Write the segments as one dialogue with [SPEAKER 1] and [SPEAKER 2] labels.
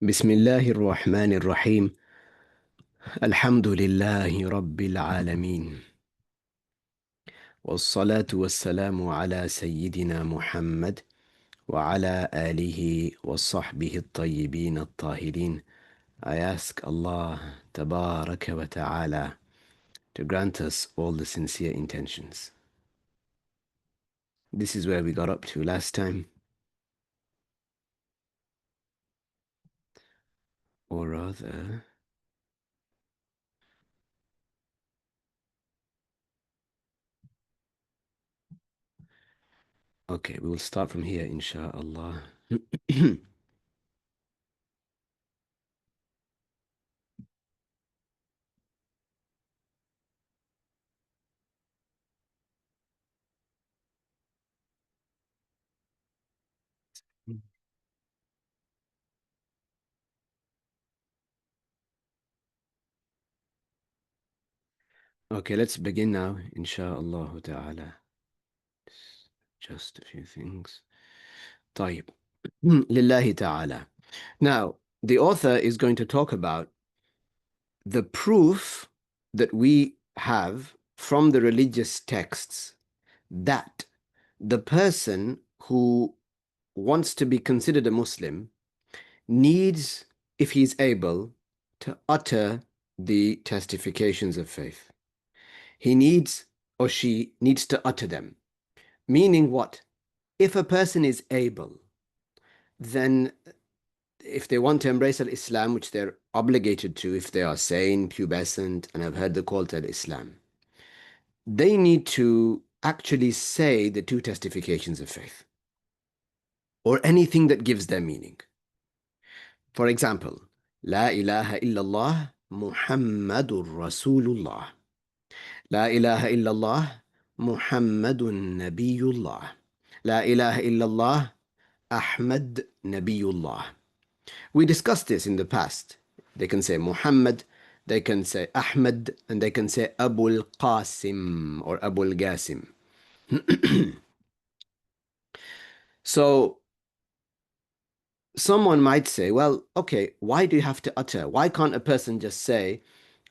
[SPEAKER 1] بسم الله الرحمن الرحيم. الحمد لله رب العالمين، والصلاة والسلام على سيدنا محمد وعلى آله وصحبه الطيبين الطاهرين. I ask Allah Tabaraka wa Ta'ala to grant us all the sincere intentions. This is where we got up to last time, or rather, okay, we will start from here, inshallah. Okay, let's begin now, inshallah ta'ala. Just a few things. طيب. لله ta'ala. Now, the author is going to talk about the proof that we have from the religious texts that the person who wants to be considered a Muslim needs, if he's able, to utter the testifications of faith. He needs, or she needs to utter them. Meaning what? If a person is able, then if they want to embrace Islam, which they're obligated to if they are sane, pubescent, and have heard the call to Islam, they need to actually say the two testifications of faith or anything that gives them meaning. For example, La ilaha illallah Muhammadur Rasulullah. La ilaha illallah Muhammadun Nabiyullah. La ilaha illallah Ahmad Nabiyullah. We discussed this in the past. They can say Muhammad, they can say Ahmad, and they can say Abul Qasim or Abul Qasim. So someone might say, well, okay, why do you have to utter? Why can't a person just say,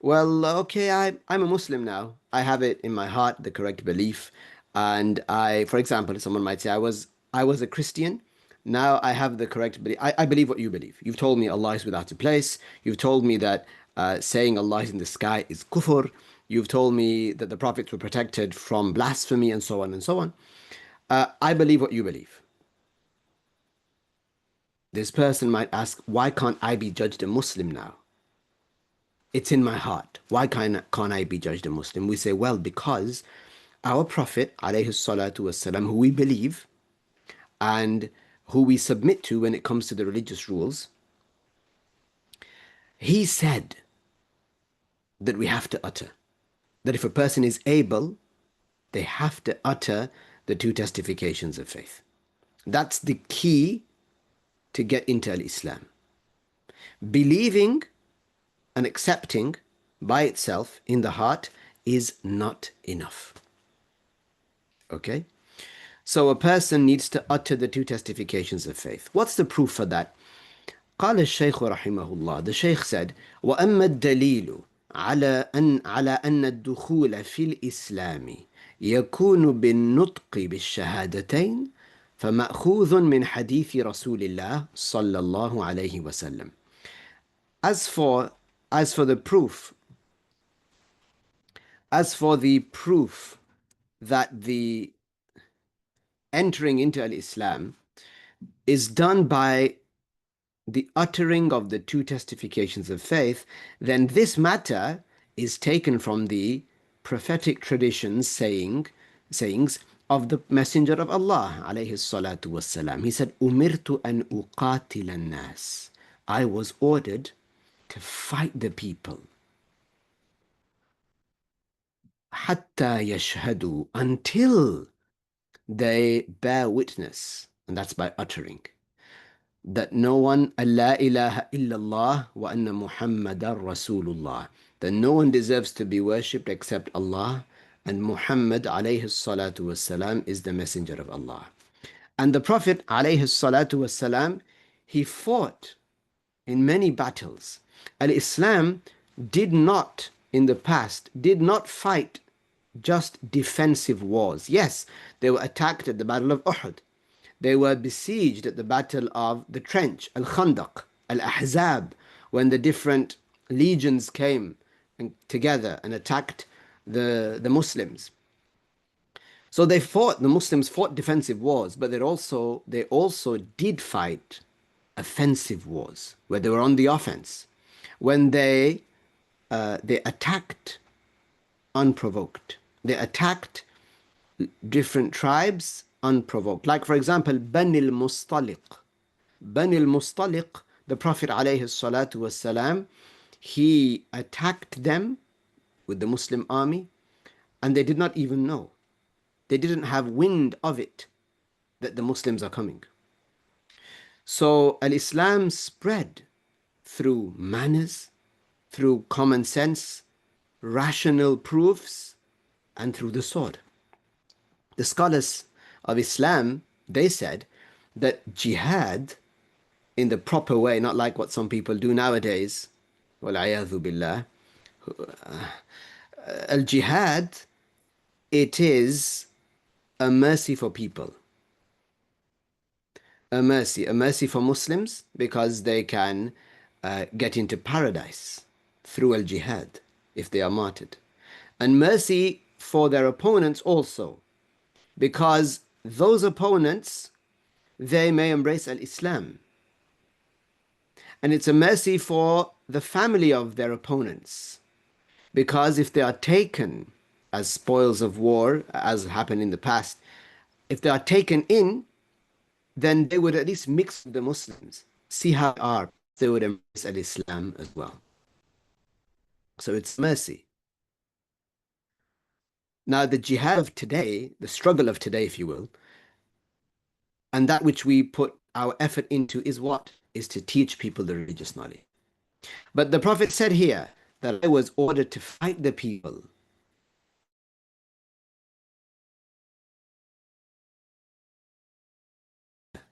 [SPEAKER 1] well, okay, I'm a Muslim now. I have it in my heart, the correct belief. And for example, someone might say, I was a Christian. Now I have the correct belief. I believe what you believe. You've told me Allah is without a place. You've told me that saying Allah is in the sky is kufr. You've told me that the prophets were protected from blasphemy and so on and so on. I believe what you believe. This person might ask, why can't I be judged a Muslim now? It's in my heart. Why can't I be judged a Muslim? We say, well, because our Prophet, alayhi salatu wasalam, who we believe and who we submit to when it comes to the religious rules, he said that we have to utter. That if a person is able, they have to utter the two testifications of faith. That's the key to get into Islam. Believing and accepting by itself in the heart is not enough. Okay? So a person needs to utter the two testifications of faith. What's the proof for that? قال الشيخ رحمه الله. The Shaykh said, وأما الدليل على أن الدخول في الإسلام يكون بالنطق بالشهادتين فمأخوذ من حديث رسول الله صلى الله عليه وسلم. As for the proof, that the entering into Islam is done by the uttering of the two testifications of faith, then this matter is taken from the prophetic traditions sayings of the Messenger of Allah alayhi salatu wassalam. He said, Umirtu an uqatil an-nas. I was ordered to fight the people. Hatta yashhadu, until they bear witness, and that's by uttering, that no one, La ilaha illallah wa anna Muhammadar Rasulullah, that no one deserves to be worshipped except Allah, and Muhammad alayhi salatu wasalam is the messenger of Allah. And the Prophet alayhi salatu wasalam, he fought in many battles. Al-Islam did not, in the past, did not fight just defensive wars. Yes, they were attacked at the Battle of Uhud. They were besieged at the Battle of the Trench, Al-Khandaq, Al-Ahzab, when the different legions came together and attacked the Muslims. So the Muslims fought defensive wars, but they also did fight offensive wars where they were on the offense, when they attacked unprovoked. They attacked different tribes unprovoked. Like, for example, Bani al-Mustaliq. Bani al-Mustaliq, the Prophet alayhi salatu wasalam, he attacked them with the Muslim army, and they did not even know. They didn't have wind of it that the Muslims are coming. So Al-Islam spread through manners, through common sense, rational proofs, and through the sword. The scholars of Islam, they said that jihad in the proper way, not like what some people do nowadays, وَالْعِيَاذُ بِاللَّهِ, al-jihad, it is a mercy for people. A mercy for Muslims because they can get into paradise through al-jihad if they are martyred. And mercy for their opponents also, because those opponents, they may embrace al-Islam. And it's a mercy for the family of their opponents, because if they are taken as spoils of war, as happened in the past, if they are taken in, then they would at least mix with the Muslims, see how they are. They would embrace al-Islam as well. So it's mercy. Now, the jihad of today, the struggle of today, if you will, and that which we put our effort into is what? Is to teach people the religious knowledge. But the Prophet said here that I was ordered to fight the people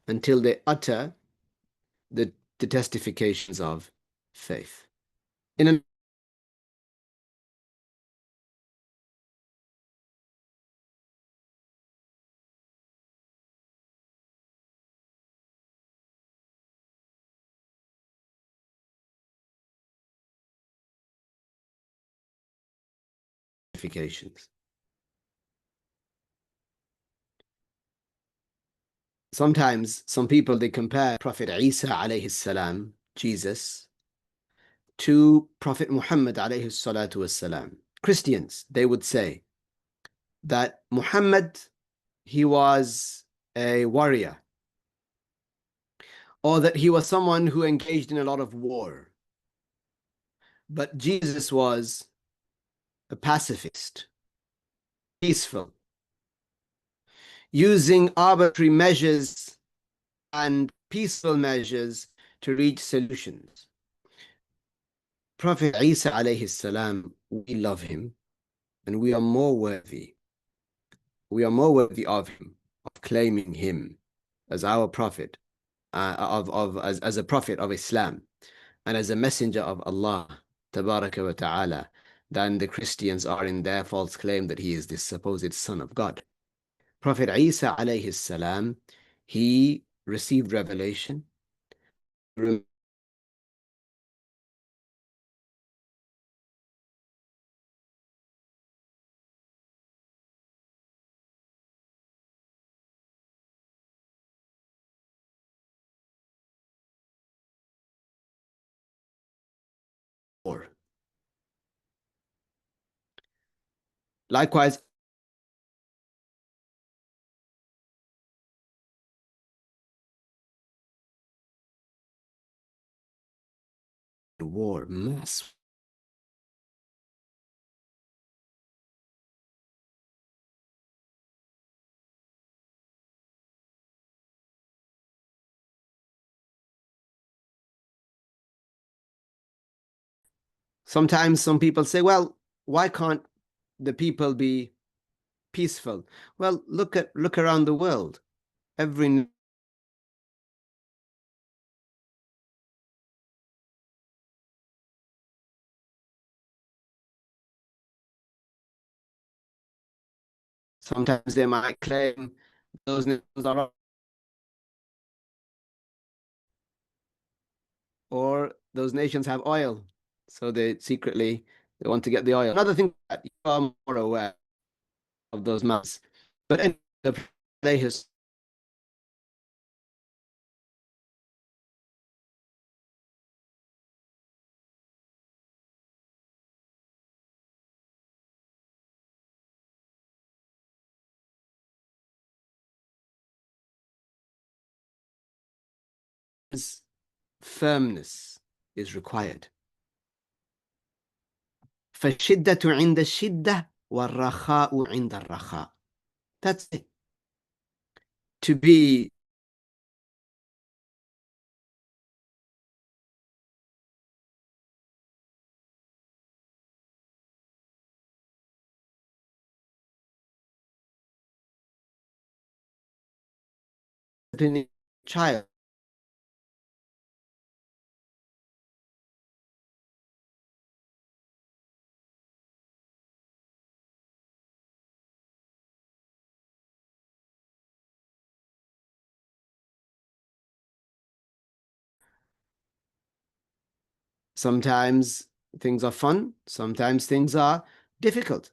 [SPEAKER 1] until they utter the testifications of faith. In a testifications. Sometimes some people they compare Prophet Isa alayhi salam, Jesus, to Prophet Muhammad alayhi salatu wasalam. Christians, they would say that Muhammad, he was a warrior, or that he was someone who engaged in a lot of war. But Jesus was a pacifist, peaceful, using arbitrary measures and peaceful measures to reach solutions. Prophet Isa alayhi salam, we love him and we are more worthy. We are more worthy of him, of claiming him as our prophet, as a prophet of Islam and as a messenger of Allah, tabaraka wa ta'ala, than the Christians are in their false claim that he is the supposed son of God. Prophet Isa alayhi salam, he received revelation, war. Likewise, war, mass. Sometimes some people say, well, why can't the people be peaceful? Well, look around the world. Every Sometimes they might claim those nations are, or those nations have oil. So they secretly they want to get the oil. Another thing that you are more aware of those maps. But anyway, they his firmness is required. فالشدة عند الشدة والرخاء عند الرخاء. That's it. To be a child. Sometimes things are fun, sometimes things are difficult.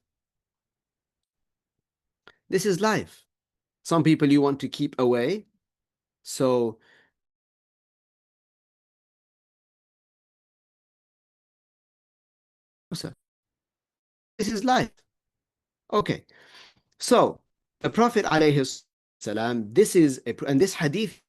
[SPEAKER 1] This is life. Some people you want to keep away. So this is life. Okay. So the Prophet alayhi salam, this is and this hadith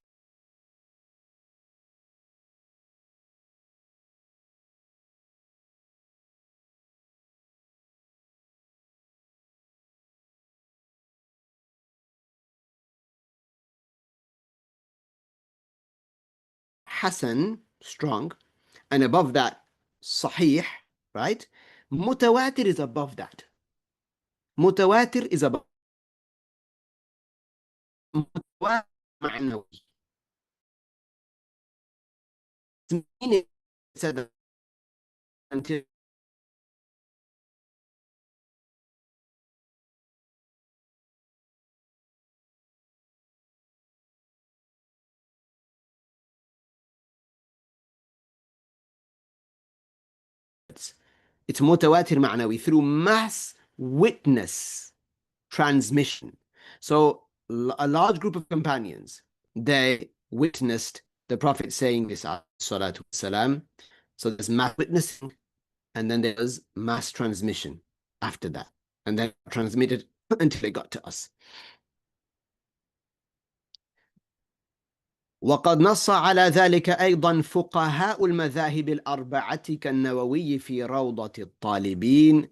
[SPEAKER 1] Hasan, strong, and above that, Sahih, right? Mutawatir is above that. Mutawatir is above متواتر معنوي. Meaning said until it's متواتر معنوي through mass witness transmission. So a large group of companions, they witnessed the Prophet saying this, salatu wasalam. So there's mass witnessing, and then there's mass transmission after that, and then transmitted until it got to us. وقد نص على ذلك أيضا فقهاء المذاهب الأربعة كالنووي في روضة الطالبين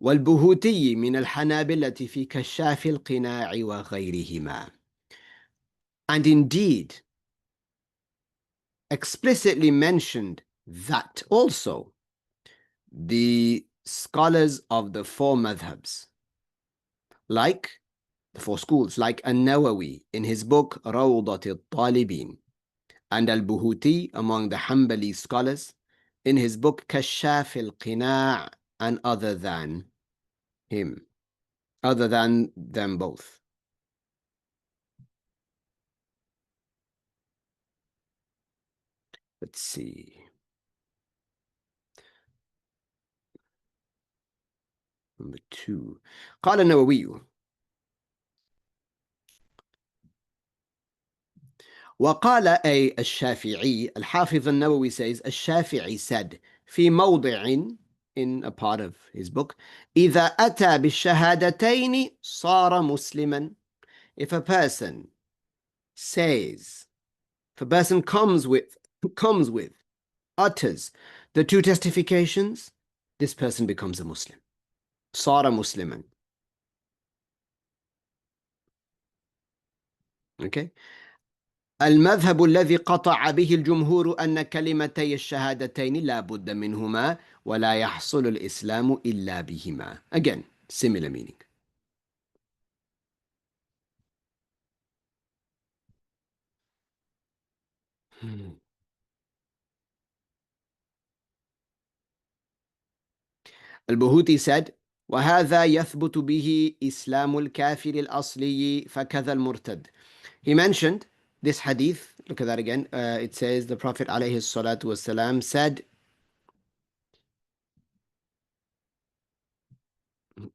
[SPEAKER 1] والبهوتي من الحنابلة في كشاف القناع وغيرهما. And indeed, explicitly mentioned that also the scholars of the four madhabs, like the four schools, like An-Nawawi in his book Rawdat al-Talibin, and Al-Buhuti among the Hanbali scholars in his book Kashaf al-Qina' and other than him, other than them both. Let's see. Number 2. قال النووي وقال أي الشافعي, الحافظ النووي says, الشافعي said في موضع, in a part of his book, إذا أتى بالشهادتين صار مسلما. If a person says, if a person comes with, utters the two testifications, this person becomes a Muslim. صار مسلما. Okay. المذهب الذي قطع به الجمهور أن كلمتي الشهادتين لا بد منهما ولا يحصل الإسلام إلا بهما. Again, similar meaning. Al-Buhuti said, وهذا يثبت به إسلام الكافر الأصلي فكذا المرتد. He mentioned this hadith. Look at that again. It says the Prophet عليه الصلاة والسلام said,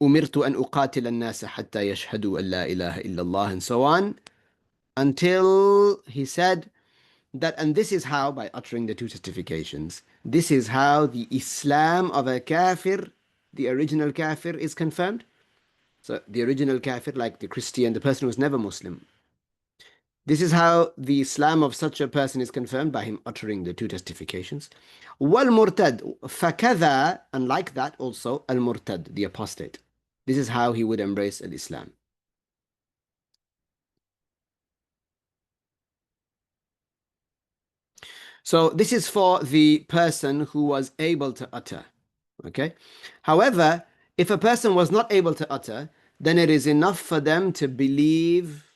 [SPEAKER 1] أمرت أن أقاتل الناس حتى يشهدوا أن لا إله إلا الله, and so on, until he said that, and this is how, by uttering the two testifications, this is how the Islam of a kafir, the original kafir, is confirmed. So the original kafir, like the Christian, the person who was never Muslim, this is how the Islam of such a person is confirmed, by him uttering the two testifications. وَالْمُرْتَدْ فَكَذَا, and like that also, al-murtad, the apostate. This is how he would embrace al-Islam. So this is for the person who was able to utter. Okay. However, if a person was not able to utter, then it is enough for them to believe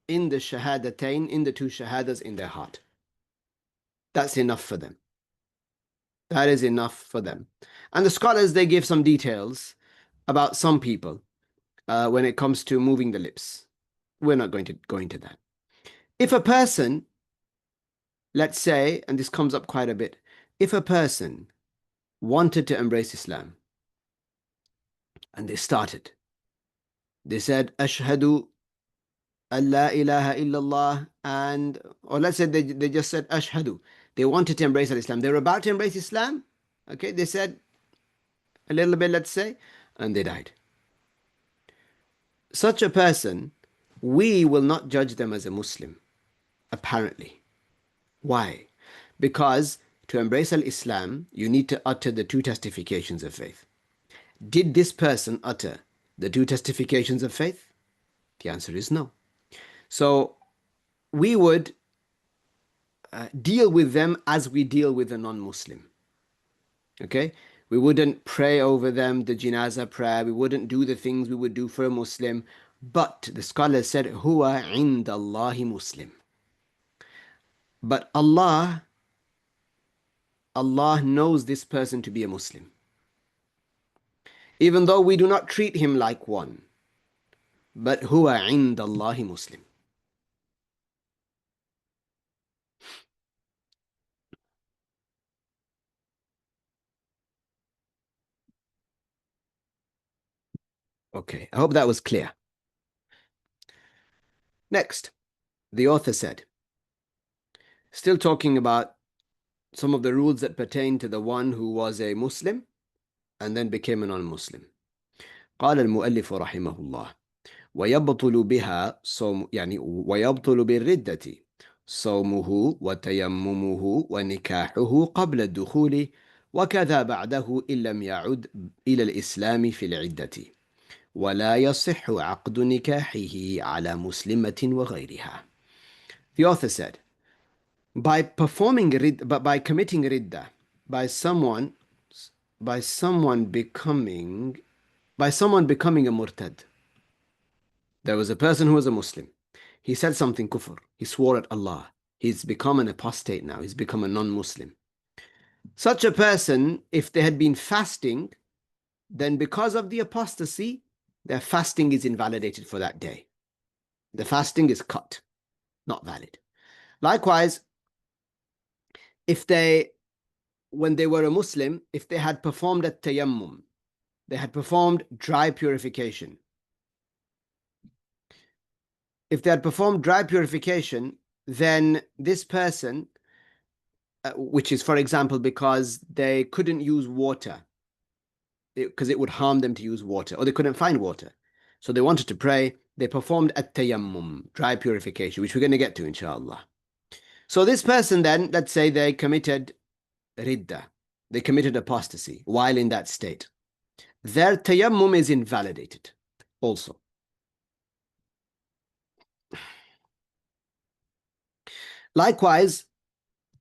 [SPEAKER 1] in the shahadatain, in the two shahadas in their heart. That's enough for them. That is enough for them. And the scholars, they give some details about some people when it comes to moving the lips. We're not going to go into that. If a person, let's say, and this comes up quite a bit, if a person wanted to embrace Islam and they started, they said, Ashhadu an la ilaha illallah, and, or let's say they just said Ashhadu. They wanted to embrace Islam. They were about to embrace Islam. Okay, they said a little bit, let's say, and they died. Such a person, we will not judge them as a Muslim, apparently. Why? Because to embrace al-Islam, you need to utter the two testifications of faith. Did this person utter the two testifications of faith? The answer is no. So we would deal with them as we deal with a non-Muslim. Okay? We wouldn't pray over them, the janazah prayer. We wouldn't do the things we would do for a Muslim. But the scholars said, Huwa indallahi Muslim. But Allah knows this person to be a Muslim. Even though we do not treat him like one. But Huwa indallahi Muslim. Okay, I hope that was clear. Next, the author said, still talking about some of the rules that pertain to the one who was a Muslim and then became a non-Muslim. قال المؤلف رحمه الله ويبطل بها صوم يعني ويبطل بالردة صومه وتيممه ونكاحه قبل الدخول وكذا بعده إن لم يعد إلى الإسلام في العدة ولا يصح عقد نكاحه على مسلمة وغيرها. The author said, by committing ridda, by someone becoming a murtad. There was a person who was a Muslim. He said something kufr. He swore at Allah. He's become an apostate now. He's become a non-Muslim. Such a person, if they had been fasting, then because of the apostasy, their fasting is invalidated for that day. The fasting is cut, not valid. Likewise, when they were a Muslim, if they had performed a tayammum, they had performed dry purification. If they had performed dry purification, then this person, which is, for example, because they couldn't use water, because it would harm them to use water, or they couldn't find water. So they wanted to pray, they performed a tayammum, dry purification, which we're going to get to, inshallah. So this person then, let's say they committed ridda, they committed apostasy while in that state. Their tayammum is invalidated also. Likewise,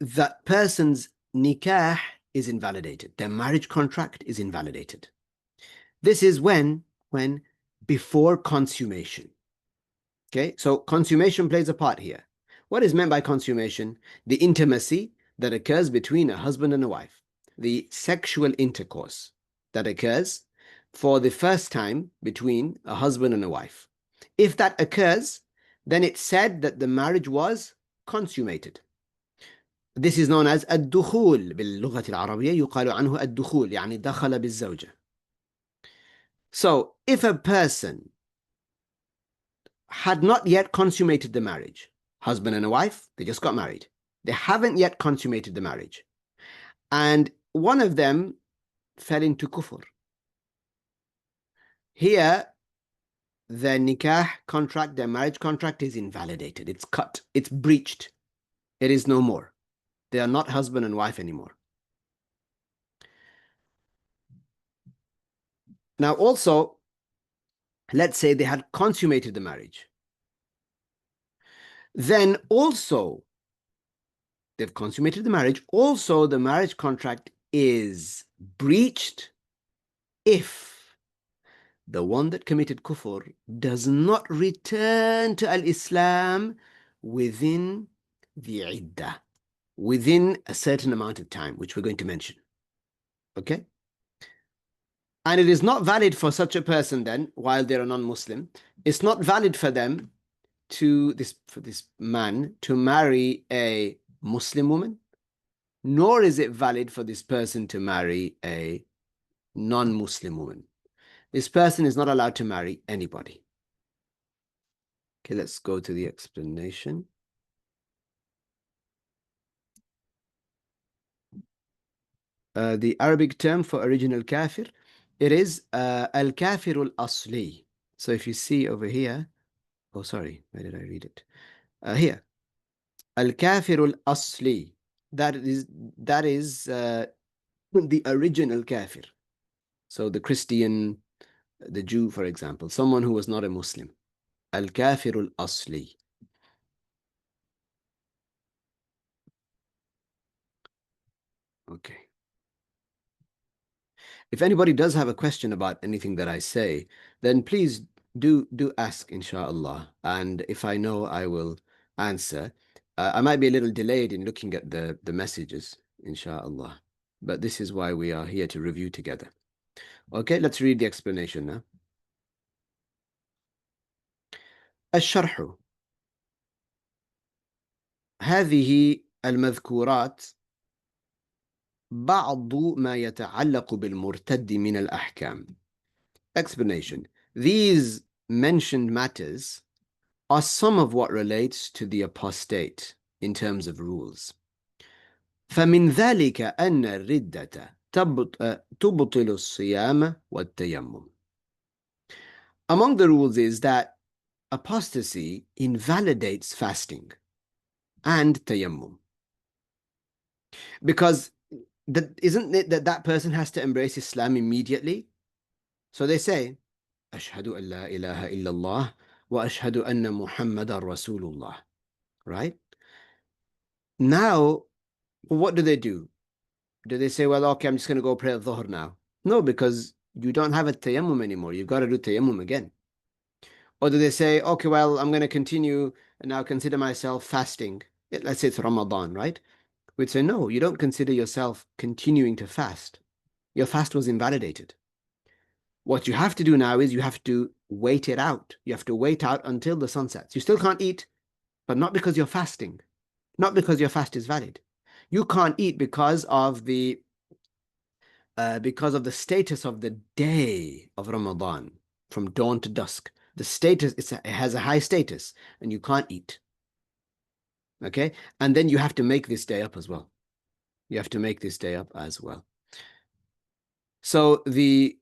[SPEAKER 1] that person's nikah is invalidated. Their marriage contract is invalidated. This is when before consummation. Okay, so consummation plays a part here. What is meant by consummation? The intimacy that occurs between a husband and a wife. The sexual intercourse that occurs for the first time between a husband and a wife. If that occurs, then it's said that the marriage was consummated. This is known as الدخول. باللغة العربية يقال عنه الدخول، يعني دخل بالزوجة. So, if a person had not yet consummated the marriage, husband and a wife, they just got married. They haven't yet consummated the marriage. And one of them fell into kufr. Here, their nikah contract, their marriage contract is invalidated. It's cut. It's breached. It is no more. They are not husband and wife anymore. Now, also, let's say they had consummated the marriage. Then also, they've consummated the marriage. Also, the marriage contract is breached if the one that committed kufr does not return to al-Islam within the iddah, within a certain amount of time, which we're going to mention. Okay? And it is not valid for such a person then, while they're a non-Muslim, it's not valid for them for this man to marry a Muslim woman, nor is it valid for this person to marry a non-Muslim woman. This person is not allowed to marry anybody. Okay, let's go to the explanation. The Arabic term for original kafir, it is al-kafir al-asli. So if you see over here, oh, sorry, where did I read it? Here, al-kafir al-asli. That is the original kafir. So the Christian, the Jew, for example, someone who was not a Muslim. Al-kafir al-asli. Okay. If anybody does have a question about anything that I say, then please do ask, inshallah. And if I know, I will answer. I might be a little delayed in looking at the messages, inshallah. But this is why we are here to review together. Okay, let's read the explanation now. الشرح. هذه المذكورات بعض ما يتعلق بالمرتد من الأحكام. Explanation. These mentioned matters are some of what relates to the apostate in terms of rules. فمن ذلك أن الردة تبطل الصيام والتيمم. Among the rules is that apostasy invalidates fasting and tayammum. Because isn't it that person has to embrace Islam immediately? So they say, أشهد أن لا إله إلا الله وأشهد أن محمدا رسول الله. Right? Now, what do they do? Do they say, well, okay, I'm just going to go pray al-Dhuhr now? No, because you don't have a tayammum anymore. You've got to do tayammum again. Or do they say, okay, well, I'm going to continue and now consider myself fasting? Let's say it's Ramadan, right? We'd say, no, you don't consider yourself continuing to fast. Your fast was invalidated. What you have to do now is you have to wait it out. You have to wait out until the sun sets. You still can't eat, but not because you're fasting, not because your fast is valid. You can't eat because of the status of the day of Ramadan, from dawn to dusk. The status, it has a high status, and you can't eat. Okay? And then you have to make this day up as well. You have to make this day up as well. So the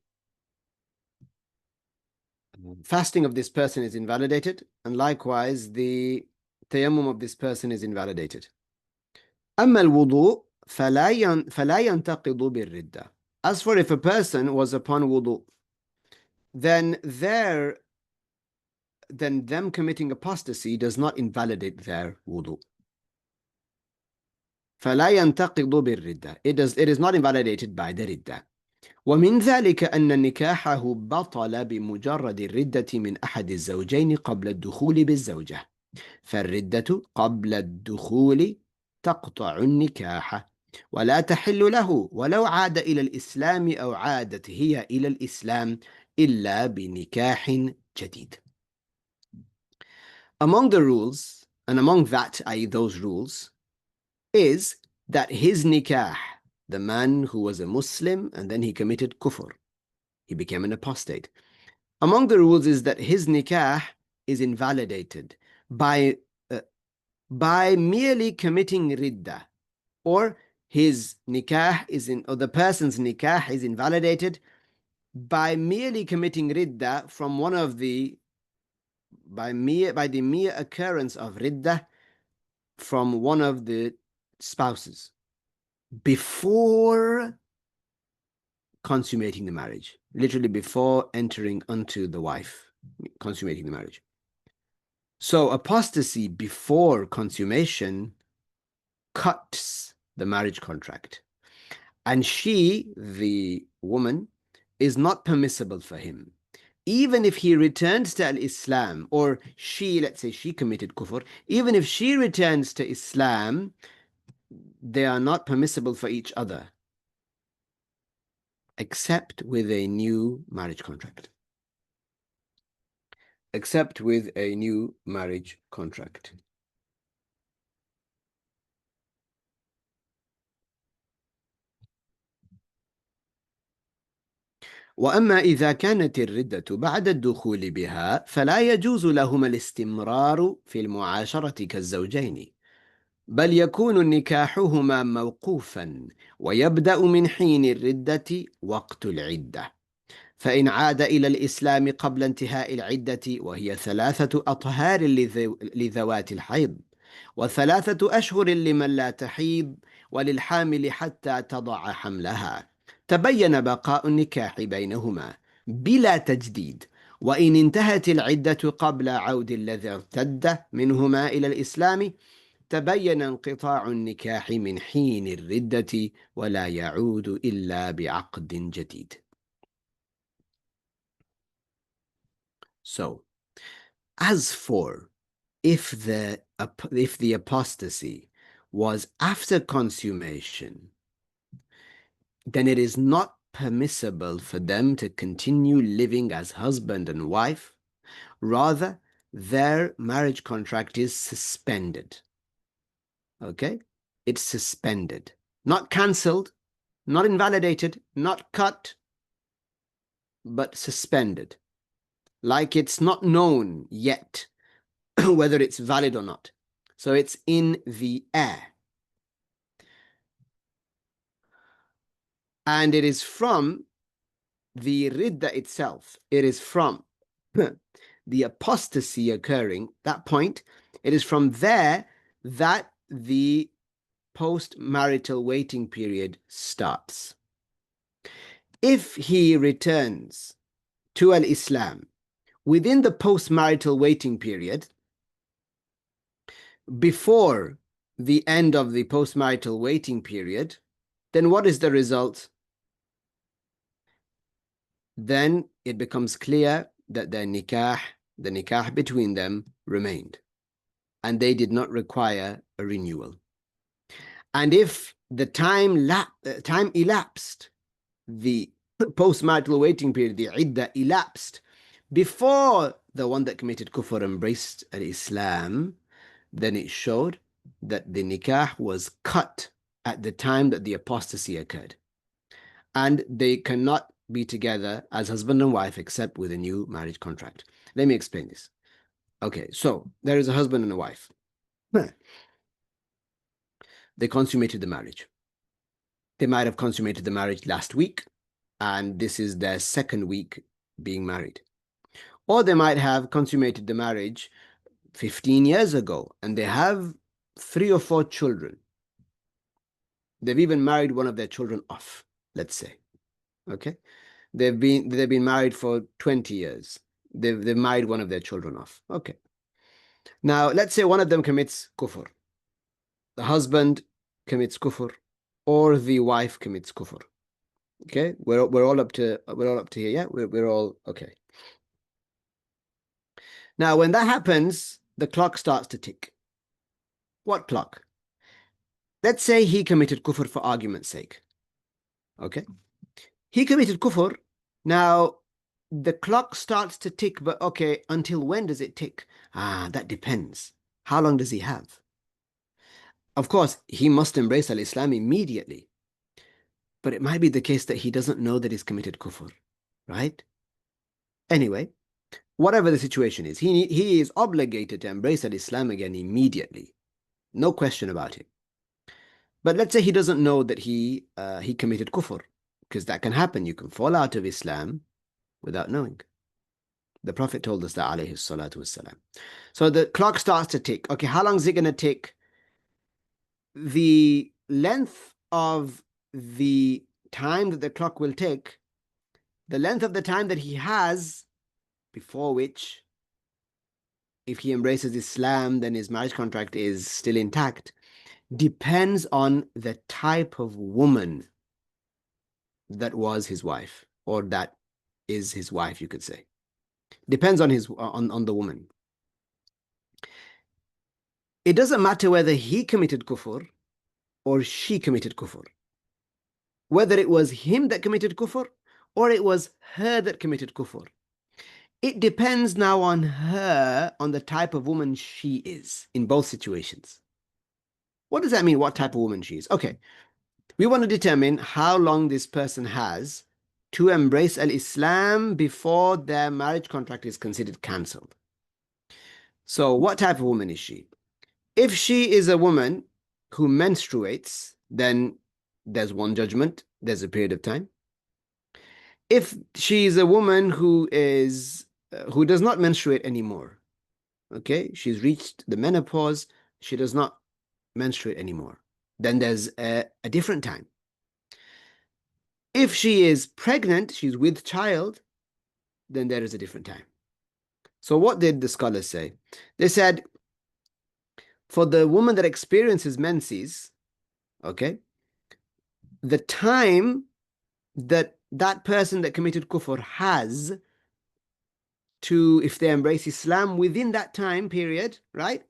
[SPEAKER 1] fasting of this person is invalidated, and likewise the tayammum of this person is invalidated. أما الوضوء فلا ينتقض بالردة. As for if a person was upon wudu, then them committing apostasy does not invalidate their wudu. فلا ينتقض بالردة. It is not invalidated by the ridda. ومن ذلك أن نكاحه بطل بمجرد الردة من أحد الزوجين قبل الدخول بالزوجة. فالردة قبل الدخول تقطع النكاح. ولا تحل له ولو عاد إلى الإسلام أو عادت هي إلى الإسلام إلا بنكاح جديد. Among the rules, and among that, i.e. those rules, is that his nikah, the man who was a Muslim and then he committed kufr, he became an apostate. Among the rules is that his nikah is invalidated by uh, by merely committing riddah, or his nikah is in, or the person's nikah is invalidated by merely committing riddah from one of the by the mere occurrence of riddah from one of the spouses before consummating the marriage, literally before entering unto the wife, consummating the marriage. So apostasy before consummation cuts the marriage contract. And she, the woman, is not permissible for him. Even if he returns to Islam, or she, let's say she committed kufr, even if she returns to Islam, they are not permissible for each other, except with a new marriage contract. Except with a new marriage contract. وأما إذا كانت الردة بعد الدخول بها فلا يجوز لهما الاستمرار في المعاشرة كالزوجين، بل يكون نكاحهما موقوفا ويبدأ من حين الردة وقت العدة. فإن عاد إلى الإسلام قبل انتهاء العدة وهي 3 أطهار لذوات الحيض و3 أشهر لمن لا تحيض وللحامل حتى تضع حملها، تبين بقاء النكاح بينهما بلا تجديد. وإن انتهت العدة قبل عود الذي ارتد منهما إلى الإسلام تبين انقطاع النكاح من حين الردة ولا يعود إلا بعقد جديد. So, as for if the apostasy was after consummation, then it is not permissible for them to continue living as husband and wife. Rather, their marriage contract is suspended. Okay? It's suspended. Not cancelled, not invalidated, not cut, but suspended. Like it's not known yet whether it's valid or not. So it's in the air. And it is from the ridda itself. It is from the apostasy occurring, that point. It is from there that the post-marital waiting period starts. If he returns to al-Islam within the post-marital waiting period, before the end of the post-marital waiting period, then what is the result? Then it becomes clear that the nikah between them remained, and they did not require a renewal. And if the time elapsed, the post-marital waiting period, the iddah elapsed, before the one that committed kufr embraced Islam, then it showed that the nikah was cut at the time that the apostasy occurred. And they cannot be together as husband and wife except with a new marriage contract. Let me explain this. Okay, so there is a husband and a wife. They consummated the marriage. They might have consummated the marriage last week, and this is their second week being married. Or they might have consummated the marriage 15 years ago, and they have 3 or 4 children. They've even married one of their children off, let's say. Okay? They've been married for 20 years. They've married one of their children off. Okay. Now, let's say one of them commits kufr. The husband commits kufr, or the wife commits kufr. Okay, we're all up to here. Yeah, we're all okay. Now, when that happens, the clock starts to tick. What clock? let's say he committed kufr for argument's sake. Okay. He committed kufr. Now, the clock starts to tick, but okay, until when does it tick? That depends. How long does he have? Of course, he must embrace al-Islam immediately. But it might be the case that he doesn't know that he's committed kufr, right? Anyway, whatever the situation is, he is obligated to embrace al-Islam again immediately. No question about it. But let's say he doesn't know that he committed kufr, because that can happen. You can fall out of Islam without knowing. The Prophet told us that, alayhi salatu wassalam. So the clock starts to tick. Okay, how long is it going to tick? The length of the time that the clock will tick, the length of the time that he has before which, if he embraces Islam, then his marriage contract is still intact, depends on the type of woman that was his wife, or that is his wife, you could say. Depends on on the woman. It doesn't matter whether he committed kufr or she committed kufr. Whether it was him that committed kufr or it was her that committed kufr. It depends now on her, on the type of woman she is in both situations. What does that mean? What type of woman she is? Okay, we want to determine how long this person has to embrace al-Islam before their marriage contract is considered cancelled. So what type of woman is she? If she is a woman who menstruates, then there's one judgment, there's a period of time. If she is a woman who does not menstruate anymore, okay, she's reached the menopause, she does not menstruate anymore, then there's a different time. If she is pregnant, she's with child, then there is a different time. So what did the scholars say? They said, for the woman that experiences menses, okay, the time that that person that committed kufr has to, if they embrace Islam within that time period, right,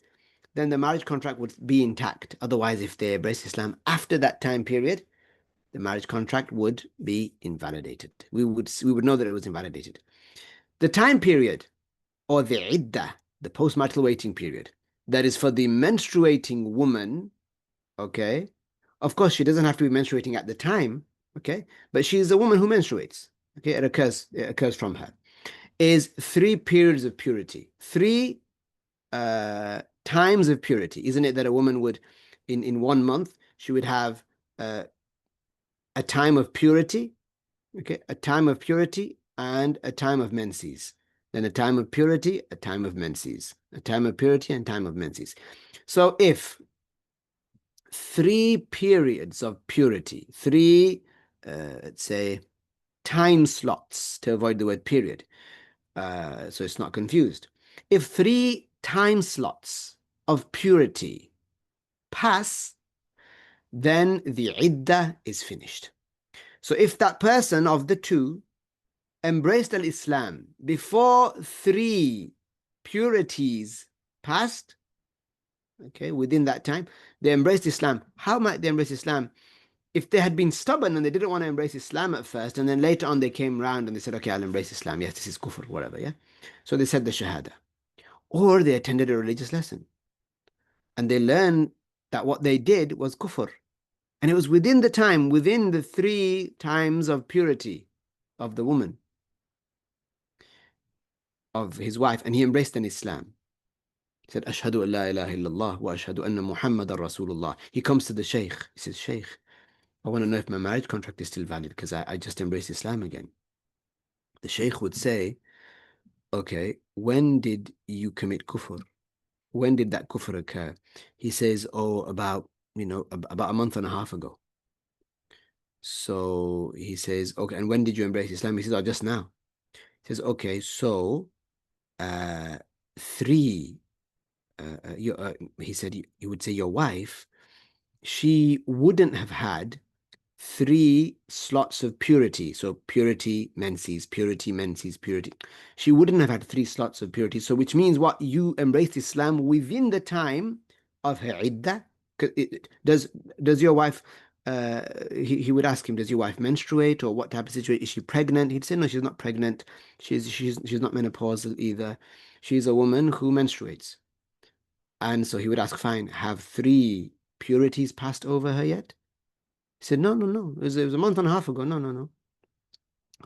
[SPEAKER 1] then the marriage contract would be intact. Otherwise, if they embrace Islam after that time period, the marriage contract would be invalidated. We would know that it was invalidated. The time period, or the iddah, the postmarital waiting period, that is for the menstruating woman, okay? Of course, she doesn't have to be menstruating at the time, okay? But she is a woman who menstruates, okay? It occurs from her. Is 3 periods of purity, 3 times of purity. Isn't it that a woman would, in 1 month, she would have a time of purity, okay? A time of purity and a time of menses. Then a time of purity, a time of menses. A time of purity and time of menses. So if 3 periods of purity, 3, let's say, time slots, to avoid the word period, so it's not confused. If 3 time slots of purity pass, then the iddah is finished. So if that person of the two embraced al-Islam before 3 purities passed, okay, within that time, they embraced Islam. How might they embrace Islam? If they had been stubborn and they didn't want to embrace Islam at first, and then later on they came round and they said, okay, I'll embrace Islam. Yes, this is kufr, whatever, yeah? So they said the shahada. Or they attended a religious lesson. And they learned that what they did was kufr. And it was within the time, within the 3 times of purity of the woman, of his wife, and he embraced an Islam. He said, Ashhadu an la ilaha illallah wa ashhadu anna Muhammadan Rasulullah. He comes to the Shaykh. He says, Shaykh, I want to know if my marriage contract is still valid because I just embraced Islam again. The Shaykh would say, okay, when did you commit kufr? When did that kufr occur? He says, oh, about a month and a half ago. So he says, okay, and when did you embrace Islam? He says, oh, just now. He says, okay, so 3, he said, he would say your wife, she wouldn't have had 3 slots of purity. So purity, menses, purity, menses, purity. She wouldn't have had 3 slots of purity. So which means what? You embraced Islam within the time of her iddah. Does your wife? He would ask him, does your wife menstruate or what type of situation? Is she pregnant? He'd say, no, she's not pregnant. She's not menopausal either. She's a woman who menstruates. And so he would ask, fine, have three purities passed over her yet? He said, no, no, no. It was a month and a half ago. No, no, no.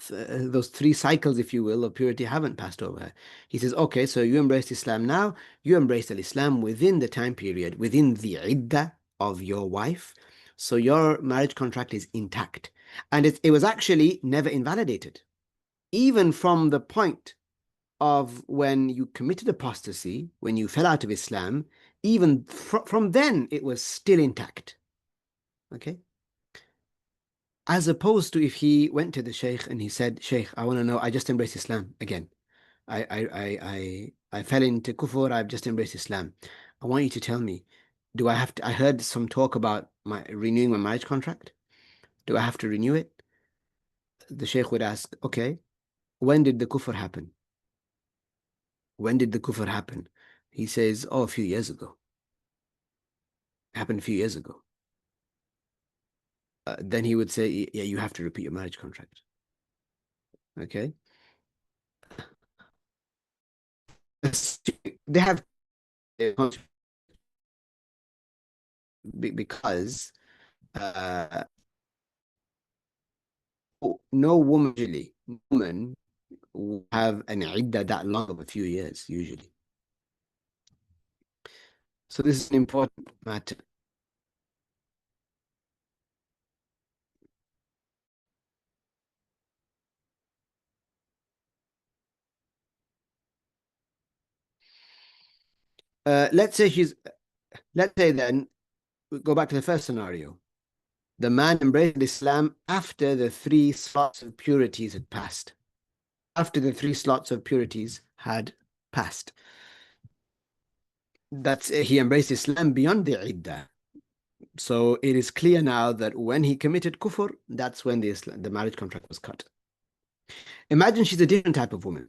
[SPEAKER 1] Those three cycles, if you will, of purity haven't passed over her. He says, okay, so you embraced Islam now. You embraced Islam within the time period, within the iddah of your wife. So your marriage contract is intact. And it was actually never invalidated. Even from the point of when you committed apostasy, when you fell out of Islam, even from then, it was still intact. Okay? As opposed to if he went to the Sheikh and he said, Sheikh, I want to know, I just embraced Islam again. I fell into kufr, I've just embraced Islam. I want you to tell me, do I have to, I heard some talk about my renewing my marriage contract. Do I have to renew it? The Sheikh would ask, okay, when did the kufr happen? When did the kufr happen? He says, oh, a few years ago. It happened a few years ago. Then he would say, yeah, you have to repeat your marriage contract. Okay. They have because uh, no woman usually woman will have an iddah that long of a few years usually. So this is an important matter. Let's say she's. Let's say then we go back to the first scenario. The man embraced Islam after the three slots of purities had passed. After the three slots of purities had passed. That's he embraced Islam beyond the iddah. So it is clear now that when he committed kufr, that's when the marriage contract was cut. Imagine she's a different type of woman.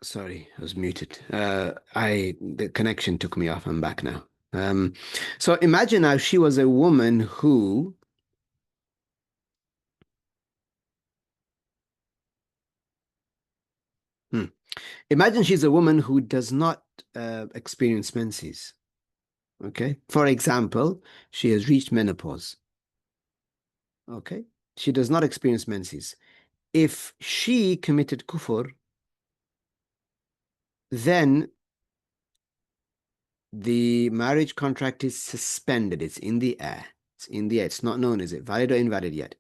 [SPEAKER 1] Sorry, I was muted. The connection took me off. I'm back now. So imagine now she was a woman who hmm, imagine she's a woman who does not experience menses. Okay. For example, she has reached menopause. Okay. She does not experience menses. If she committed kufr, then the marriage contract is suspended. It's in the air. It's in the air. It's not known, is it valid or invalid yet?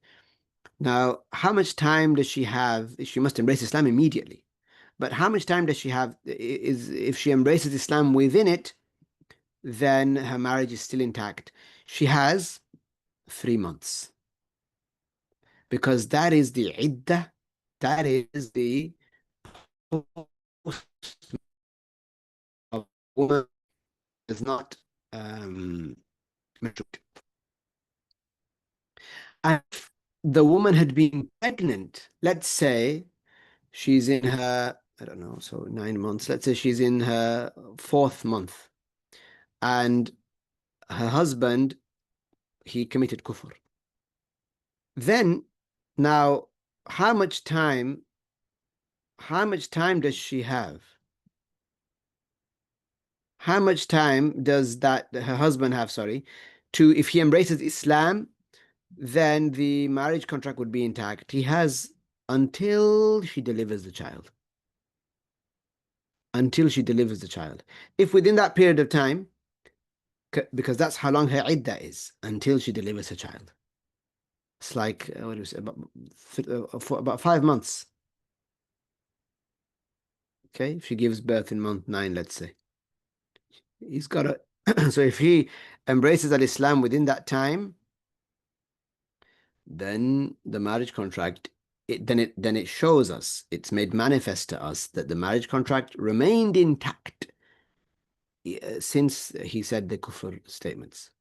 [SPEAKER 1] Now, how much time does she have? She must embrace Islam immediately. But how much time does she have? Is if she embraces Islam within it, then her marriage is still intact. She has 3 months because that is the iddah. That is the woman does not mature. And if the woman had been pregnant, let's say she's in her, I don't know, so 9 months. Let's say she's in her fourth month, and her husband, he committed kufr. Then, now, how much time, how much time does she have? How much time does that her husband have, sorry, to if he embraces Islam, then the marriage contract would be intact. He has until she delivers the child. Until she delivers the child. If within that period of time, because that's how long her iddah is, until she delivers her child. It's like, what do you say, for about 5 months. Okay, if she gives birth in month 9, let's say. He's got a So if he embraces al-Islam within that time, then the marriage contract, then it shows us, it's made manifest to us that the marriage contract remained intact since he said the kufr statements.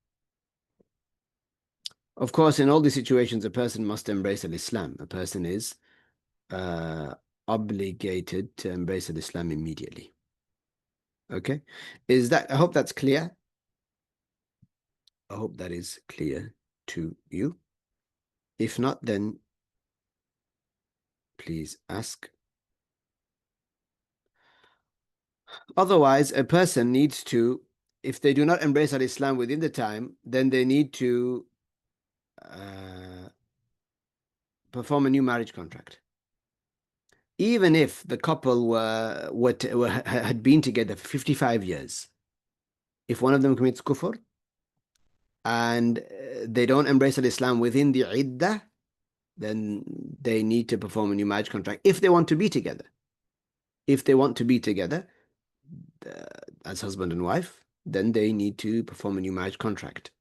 [SPEAKER 1] Of course, in all these situations, a person must embrace al-Islam. A person is uh, obligated to embrace al-Islam immediately. Okay? I hope that's clear. I hope that is clear to you. If not, then please ask. Otherwise, a person needs to, if they do not embrace al-Islam within the time, then they need to uh, perform a new marriage contract. Even if the couple had been together for 55 years, if one of them commits kufr and they don't embrace al-Islam within the iddah, then they need to perform a new marriage contract if they want to be together. If they want to be together uh, as husband and wife, then they need to perform a new marriage contract.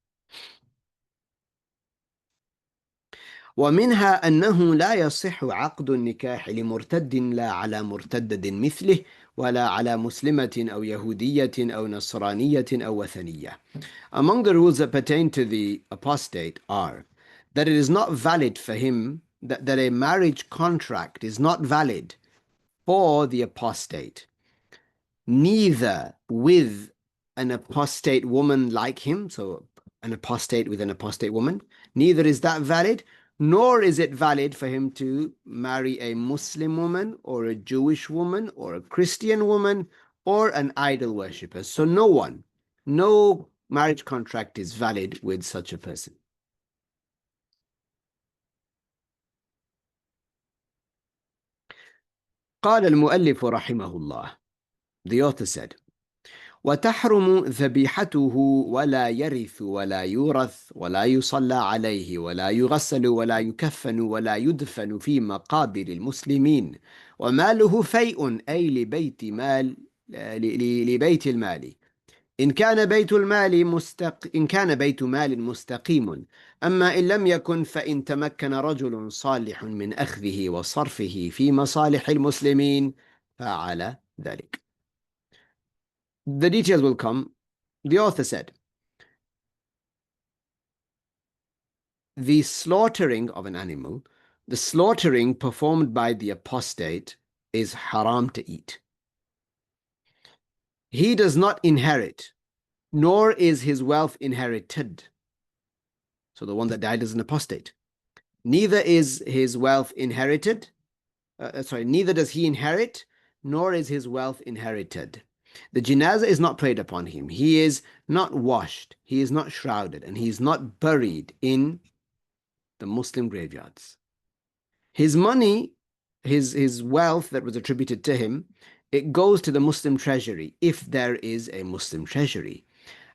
[SPEAKER 1] ومنها أنه لا يصح عقد النكاح لمرتد لا على مرتدد مثله ولا على مسلمة أو يهودية أو نصرانية أو وثنية. Among the rules that pertain to the apostate are that it is not valid for him, that a marriage contract is not valid for the apostate, neither with an apostate woman like him, so an apostate with an apostate woman, neither is that valid, nor is it valid for him to marry a Muslim woman or a Jewish woman or a Christian woman or an idol worshipper. So no marriage contract is valid with such a person. قال المؤلف رحمه الله, the author said, وتحرم ذبيحته ولا يرث ولا يورث ولا يصلى عليه ولا يغسل ولا يكفن ولا يدفن في مقابر المسلمين وماله فيء أي لبيت المال إن كان بيت مال مستقيم أما إن لم يكن فإن تمكن رجل صالح من أخذه وصرفه في مصالح المسلمين فعل ذلك. The details will come. The author said, the slaughtering of an animal, the slaughtering performed by the apostate is haram to eat. He does not inherit, nor is his wealth inherited. So the one that died is an apostate. Neither is his wealth inherited. Neither does he inherit, nor is his wealth inherited. The janazah is not prayed upon him. He is not washed. He is not shrouded, and he is not buried in the Muslim graveyards. His money, his wealth that was attributed to him, it goes to the Muslim treasury if there is a Muslim treasury.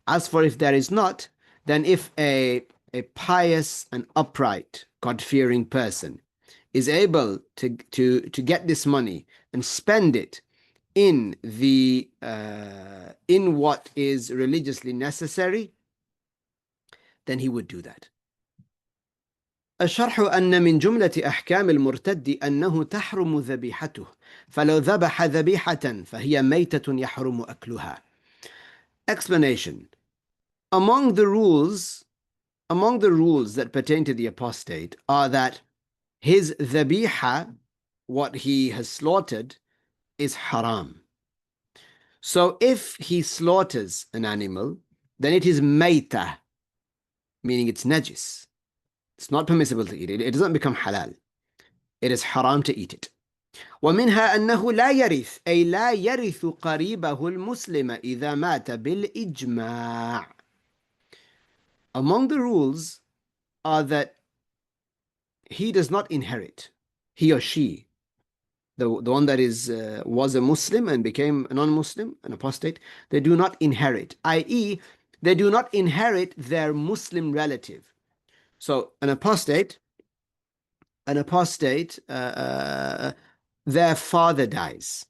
[SPEAKER 1] As for if there is not, then if a pious and upright, God-fearing person is able to get this money and spend it in what is religiously necessary, then he would do that. الشرح أن من جملة أحكام المرتد أنه تحرم ذبيحته فلو ذبح ذبيحة فهي ميتة يحرم أكلها. Explanation. Among the rules that pertain to the apostate are that his dhabiha, what he has slaughtered, is haram. So if he slaughters an animal, then it is mayta, meaning it's najis. It's not permissible to eat it. It doesn't become halal. It is haram to eat it. ومنها أنه لا يرث أي لا يرث قريبه المسلم إذا مات بالإجماع. Among the rules are that he does not inherit, he or she, the one that was a Muslim and became a non-Muslim, an apostate, they do not inherit, i.e., they do not inherit their Muslim relative. So an apostate, their father dies.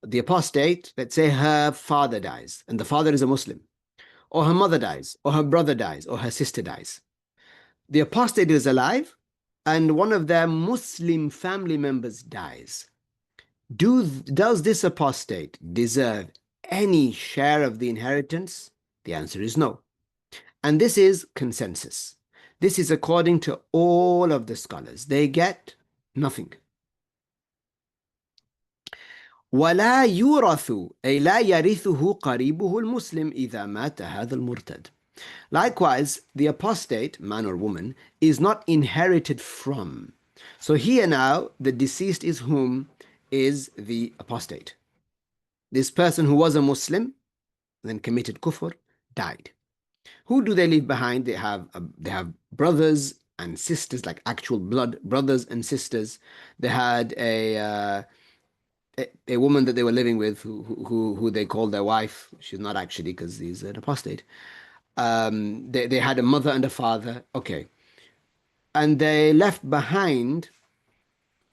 [SPEAKER 1] The apostate, let's say her father dies, and the father is a Muslim. or her mother dies, or her brother dies, or her sister dies. The apostate is alive, and one of their Muslim family members dies. Does this apostate deserve any share of the inheritance? The answer is no. And this is consensus. This is according to all of the scholars. They get nothing. ولا يورث أي لا يرثه قريبه المسلم إذا مات هذا المرتد. Likewise, the apostate, man or woman, is not inherited from. So here now, the deceased is whom? Is the apostate. This person who was a Muslim, then committed kufr, died. Who do they leave behind? They have brothers and sisters, like actual blood brothers and sisters. They had a woman that they were living with who they called their wife. She's not actually, because he's an apostate. They had a mother and a father. Okay. And they left behind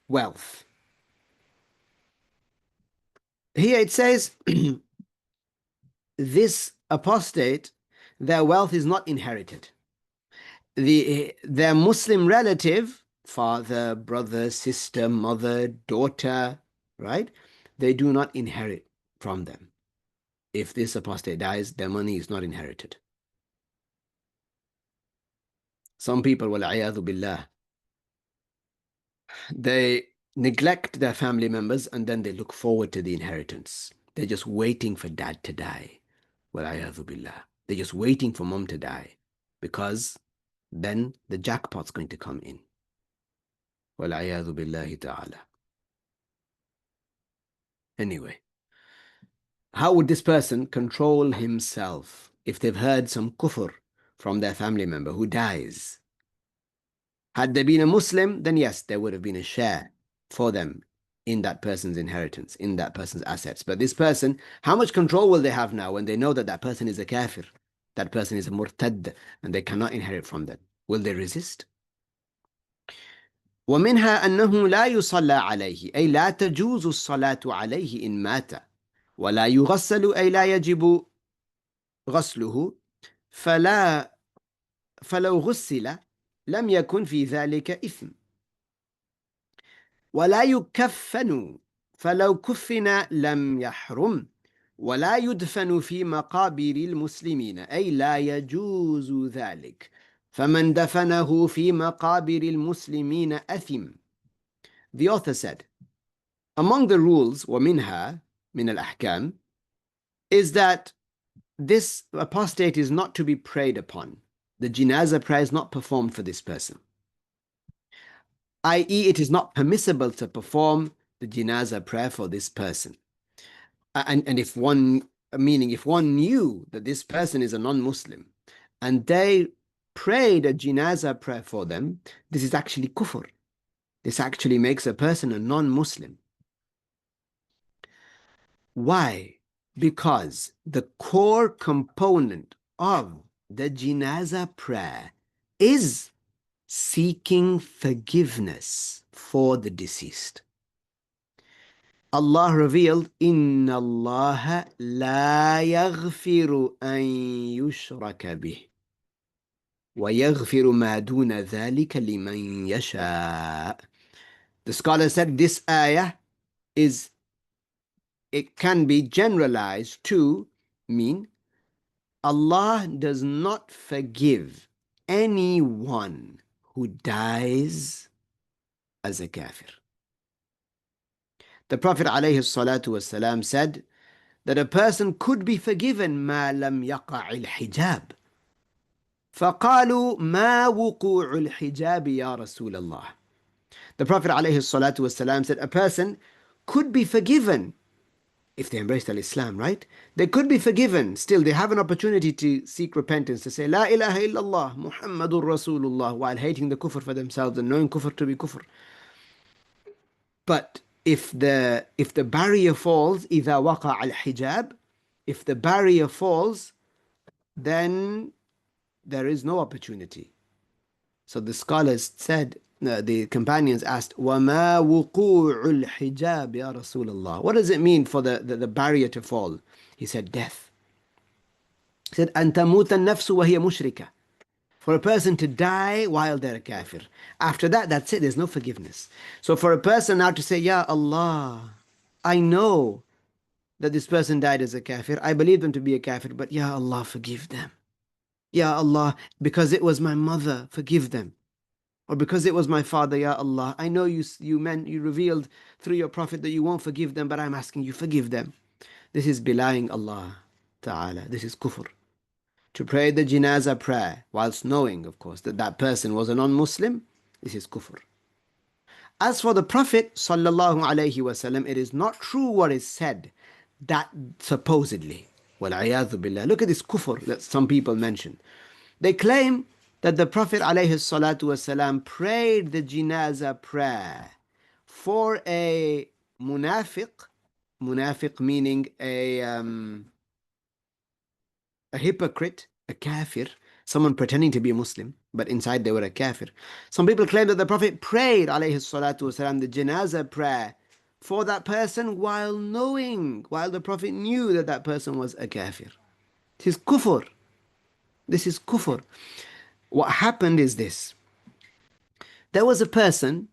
[SPEAKER 1] wealth. Here it says this apostate, their wealth is not inherited. Their Muslim relative, father, brother, sister, mother, daughter, right? They do not inherit from them. If this apostate dies, their money is not inherited. Some people, wal-'iyadhu billah, they neglect their family members and then they look forward to the inheritance. They're just waiting for dad to die. Wal-'iyadhu billah. They're just waiting for mom to die because then the jackpot's going to come in. Wal-'iyadhu billahi ta'ala. Anyway, how would this person control himself if they've heard some kufr from their family member who dies? Had they been a Muslim, then yes, there would have been a share for them in that person's inheritance, in that person's assets. But this person, how much control will they have now when they know that that person is a kafir, that person is a murtad, and they cannot inherit from them? Will they resist? ومنها أنه لا يصلى عليه أي لا تجوز الصلاة عليه إن مات ولا يغسل أي لا يجب غسله فلو غسل لم يكن في ذلك إثم ولا يكفن فلو كفن لم يحرم ولا يدفن في مقابر المسلمين أي لا يجوز ذلك فمن دفنه في مقابر المسلمين أثم. The author said, among the rules ومنها من الأحكام is that this apostate is not to be prayed upon. The janazah prayer is not performed for this person. I.e., it is not permissible to perform the janazah prayer for this person. And if one knew that this person is a non-Muslim and they prayed a janazah prayer for them, this is actually kufr. This actually makes a person a non-Muslim. Why? Because the core component of the janazah prayer is seeking forgiveness for the deceased. Allah revealed, إِنَّ اللَّهَ لَا يَغْفِرُ أَن يُشْرَكَ بِهِ وَيَغْفِرُ مَا دُونَ ذَلِكَ لِمَن يَشَاءُ. The scholar said this ayah it can be generalized to mean Allah does not forgive anyone who dies as a kafir. The Prophet ﷺ said that a person could be forgiven ما لم يقع الحجاب. فقالوا ما وقوع الحجاب يا رسول الله. The Prophet ﷺ said a person could be forgiven if they embraced al-Islam, right? They could be forgiven. Still, they have an opportunity to seek repentance, to say, La ilaha illallah, Muhammadur Rasulullah, while hating the kufr for themselves and knowing kufr to be kufr. But if the barrier falls, إِذَا وَقَعَ الْحِجَابِ, if the barrier falls, then there is no opportunity. So the scholars said, the companions asked, وَمَا وُقُوعُ الْحِجَابِ يَا رَسُولَ اللَّهِ. What does it mean for the barrier to fall? He said, death. He said, أن تموت النفس وهي مشركة. For a person to die while they're a kafir. After that, that's it. There's no forgiveness. So for a person now to say, Ya Allah, I know that this person died as a kafir. I believe them to be a kafir, but Ya Allah, forgive them. Ya Allah, because it was my mother, forgive them. Or because it was my father, Ya Allah, I know you revealed through your prophet that you won't forgive them, but I'm asking you, forgive them. This is belying Allah Ta'ala. This is kufr. To pray the janazah prayer whilst knowing, of course, that that person was a non-Muslim, this is kufr. As for the Prophet sallallahu alaihi wasallam, it is not true what is said that supposedly, wal-iyadhu billah. Look at this kufr that some people mention. They claim that the Prophet alayhi salatu wasalam prayed the janazah prayer for a munafiq, munafiq meaning a hypocrite, a kafir, someone pretending to be a Muslim, but inside they were a kafir. Some people claim that the Prophet prayed, alayhi salatu wasalam, the janazah prayer for that person while the Prophet knew that that person was a kafir. This is kufr. This is kufr. What happened is this. There was a person,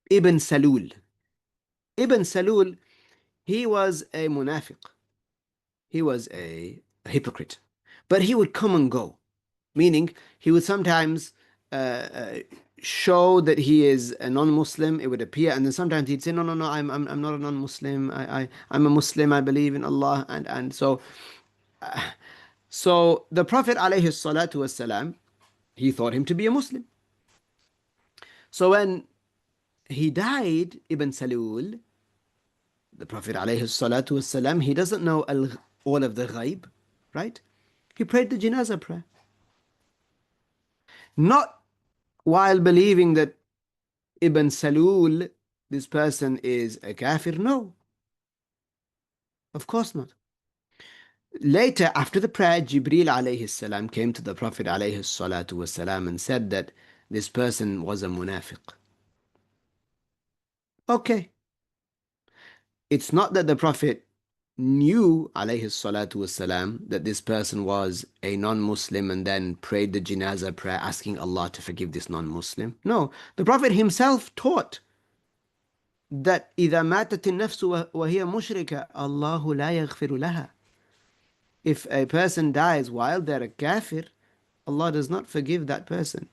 [SPEAKER 1] Ibn Salul. Ibn Salul, he was a munafiq. He was a hypocrite. But he would come and go. Meaning, he would sometimes show that he is a non-Muslim. It would appear, and then sometimes he'd say, "No, no, no, I'm not a non-Muslim. I'm a Muslim. I believe in Allah." And so the Prophet alayhi salatu wasalam, he thought him to be a Muslim. So when he died, Ibn Salul, the Prophet alayhi salatu wasalam, he doesn't know all of the ghaib, right? He prayed the janazah prayer. Not while believing that Ibn Salul, this person is a kafir. No, of course not. Later, after the prayer, Jibril alayhi salam came to the Prophet alayhi salatu wasalam and said that this person was a munafiq. Okay. It's not that the Prophet knew alayhi salatu wasalam that this person was a non-Muslim and then prayed the janazah prayer asking Allah to forgive this non-Muslim. No, the Prophet himself taught that إذا ماتت النفس وهي مشركة الله لا يغفر لها. If a person dies while they're a kafir, Allah does not forgive that person.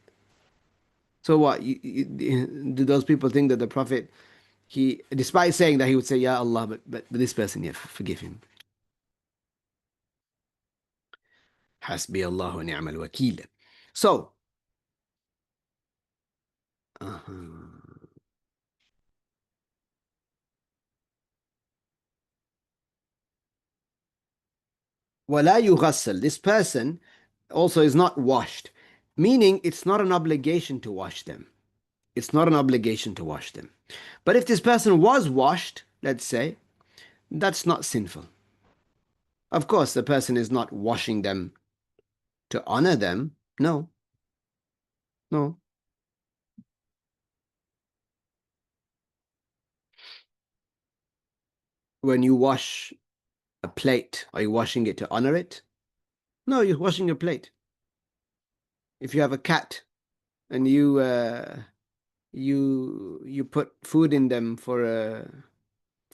[SPEAKER 1] So what? Do those people think that the Prophet, he, despite saying that he would say, Ya Allah, but this person, yeah, forgive him. Hasbi Allah wa ni'mal wakil. So, وَلَا يُغَسَّل. This person also is not washed, meaning it's not an obligation to wash them. It's not an obligation to wash them. But if this person was washed, let's say, that's not sinful. Of course, the person is not washing them to honor them. No, no. When you wash a plate, are you washing it to honor it? No, you're washing a plate. If you have a cat and you put food in them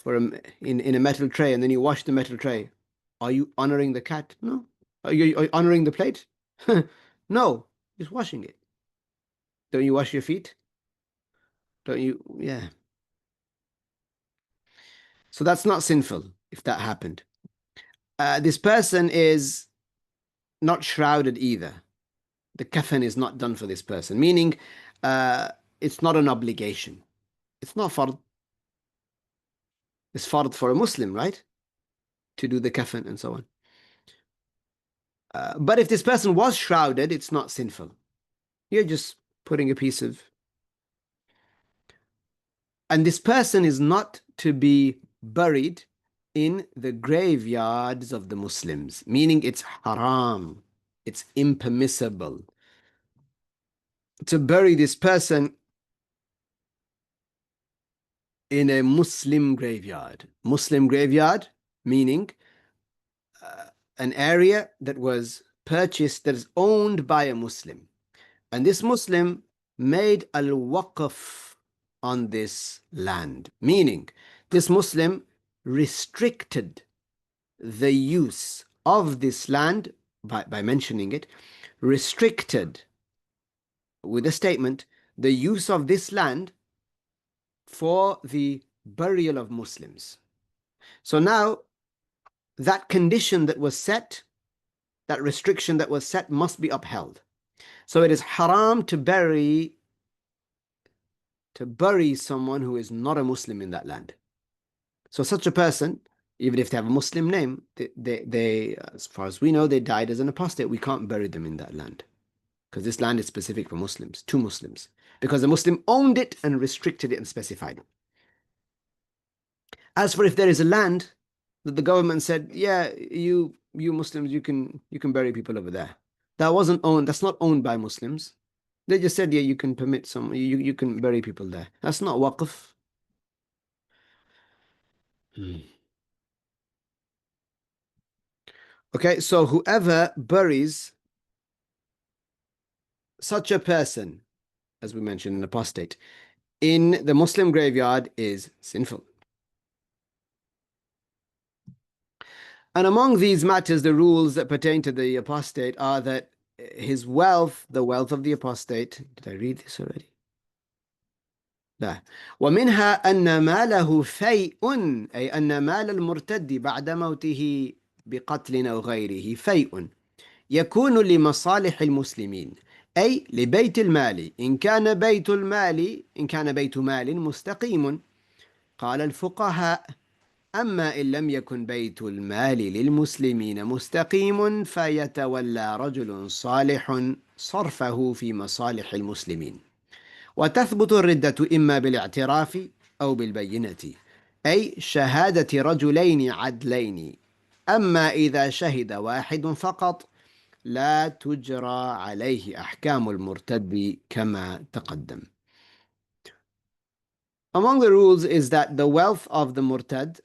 [SPEAKER 1] in a metal tray and then you wash the metal tray, are you honoring the cat? No. Are you honoring the plate? No, just washing it. Don't you wash your feet? Don't you? Yeah. So that's not sinful if that happened. This person is not shrouded either. The kafan is not done for this person, meaning it's not an obligation. It's not fard. It's fard for a Muslim, right? To do the kafan and so on. But if this person was shrouded, it's not sinful. You're just putting a piece of. And this person is not to be buried in the graveyards of the Muslims, meaning it's haram, it's impermissible to bury this person in a Muslim graveyard. Muslim graveyard, meaning an area that was purchased, that is owned by a Muslim. And this Muslim made al-waqf on this land, meaning this Muslim restricted the use of this land by mentioning it, restricted with a statement the use of this land for the burial of Muslims. So now that condition that was set, that restriction that was set, must be upheld. So it is haram to bury someone who is not a Muslim in that land. So such a person, even if they have a Muslim name, they as far as we know, they died as an apostate. We can't bury them in that land because this land is specific for Muslims, to Muslims, because the Muslim owned it and restricted it and specified it. As for if there is a land that the government said, yeah, you Muslims, you can bury people over there. That wasn't owned. That's not owned by Muslims. They just said, yeah, you can permit some, you can bury people there. That's not waqf. Okay, so whoever buries such a person, as we mentioned, an apostate, in the Muslim graveyard is sinful. And among these matters, the rules that pertain to the apostate are that his wealth, the wealth of the apostate, did I read this already? لا. ومنها أن ماله فيء أي أن مال المرتد بعد موته بقتل أو غيره فيء يكون لمصالح المسلمين أي لبيت المال إن كان بيت مال مستقيم. قال الفقهاء أما إن لم يكن بيت المال للمسلمين مستقيم فيتولى رجل صالح صرفه في مصالح المسلمين. وتثبت الردة إما بالاعتراف أو بالبينة أي شهادة رجلين عدلين. أما إذا شهد واحد فقط لا تجرى عليه أحكام المرتد كما تقدم. Among the rules is that the wealth of the murtad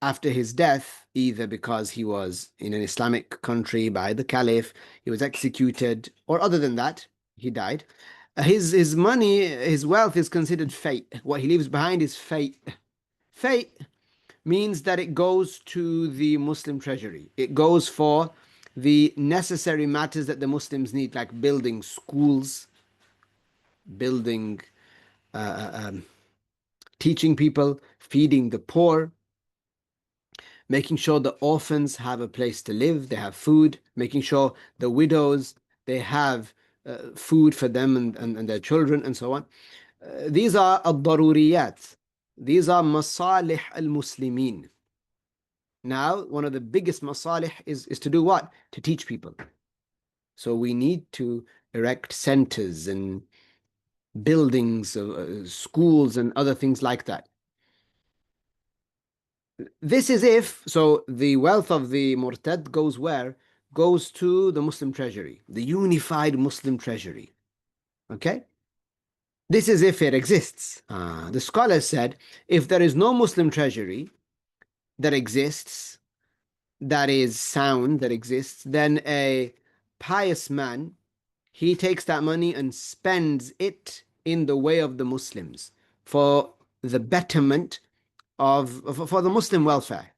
[SPEAKER 1] after his death, either because he was in an Islamic country by the caliph, he was executed, or other than that, he died, his money, his wealth is considered fate. What he leaves behind is fate. Fate means that it goes to the Muslim treasury. It goes for the necessary matters that the Muslims need, like building schools, building, teaching people, feeding the poor, making sure the orphans have a place to live, they have food, making sure the widows, they have food for them and their children and so on. These are al-daruriyat. These are masalih al-muslimin. Now, one of the biggest masalih is to do what? To teach people. So we need to erect centers and buildings, schools and other things like that. This is if, so the wealth of the murtad goes where? Goes to the Muslim treasury, the unified Muslim treasury. Okay? This is if it exists. The scholar said, if there is no Muslim treasury that exists, that is sound, that exists, then a pious man, he takes that money and spends it in the way of the Muslims for the betterment for the Muslim welfare.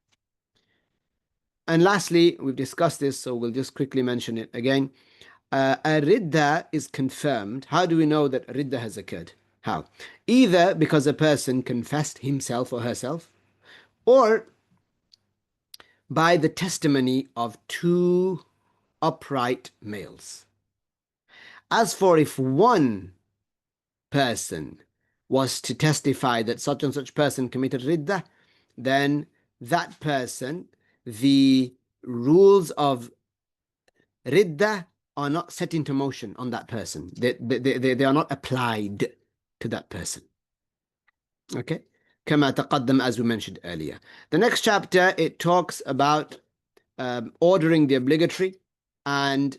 [SPEAKER 1] And lastly, we've discussed this, so we'll just quickly mention it again. A ridda is confirmed. How do we know that ridda has occurred? How? Either because a person confessed himself or herself, or by the testimony of two upright males. As for if one person was to testify that such and such person committed ridda, then that person, the rules of ridda are not set into motion on that person. They are not applied to that person. Okay? كما تقدم, as we mentioned earlier. The next chapter, it talks about ordering the obligatory and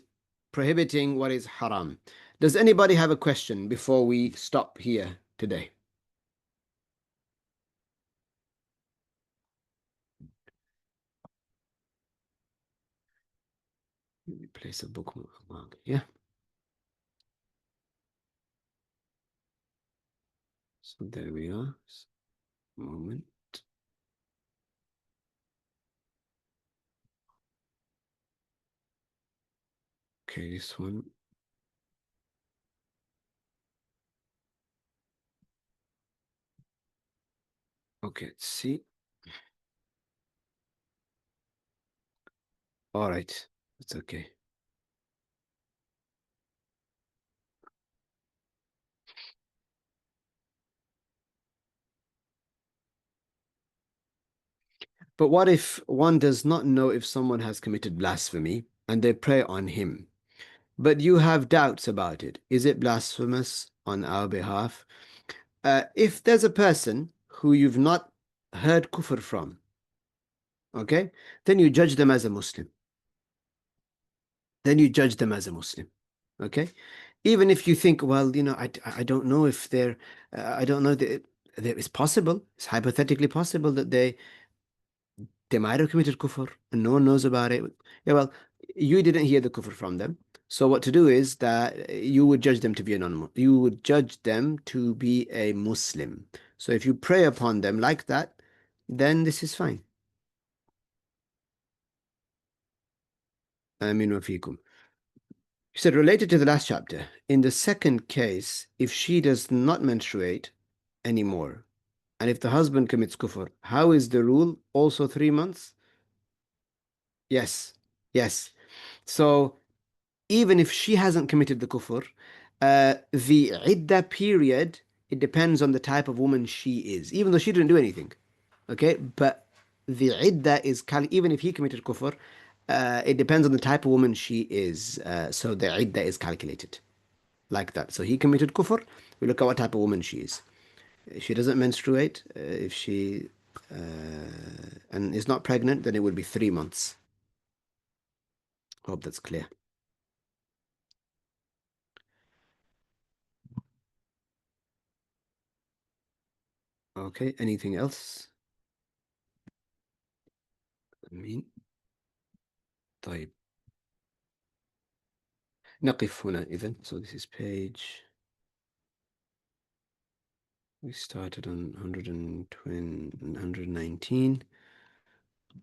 [SPEAKER 1] prohibiting what is haram. Does anybody have a question before we stop here today? Place a bookmark. Yeah. So there we are. Moment. Okay, this one. Okay, let's see. All right. It's okay. But what if one does not know if someone has committed blasphemy and they pray on him, but you have doubts about it? Is it blasphemous on our behalf? If there's a person who you've not heard kufr from, okay, then you judge them as a Muslim. Then you judge them as a Muslim, okay? Even if you think, well, I don't know if they're, I don't know that it's possible, it's hypothetically possible that they might have committed kufr and no one knows about it. Yeah, well, you didn't hear the kufr from them. So what to do is that you would judge them to be a non you would judge them to be a Muslim. So if you pray upon them like that, then this is fine. Amin wa fikum. He said, related to the last chapter, in the second case, if she does not menstruate anymore, and if the husband commits kufr, how is the rule? Also 3 months? Yes, yes. So even if she hasn't committed the kufr, the idda period, it depends on the type of woman she is, even though she didn't do anything. Okay, but the idda is even if he committed kufr, it depends on the type of woman she is. So the idda is calculated like that. So he committed kufr. We look at what type of woman she is. If she doesn't menstruate, if she and is not pregnant, then it would be 3 months. Hope that's clear. Okay, anything else? مين؟ طيب نقف هنا إذن. So this is page. We started on 120, 119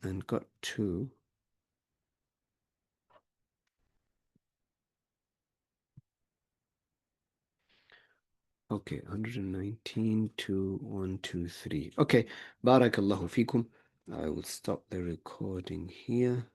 [SPEAKER 1] and got to okay 119 to 123. Okay, barakallahu fikum. I will stop the recording here.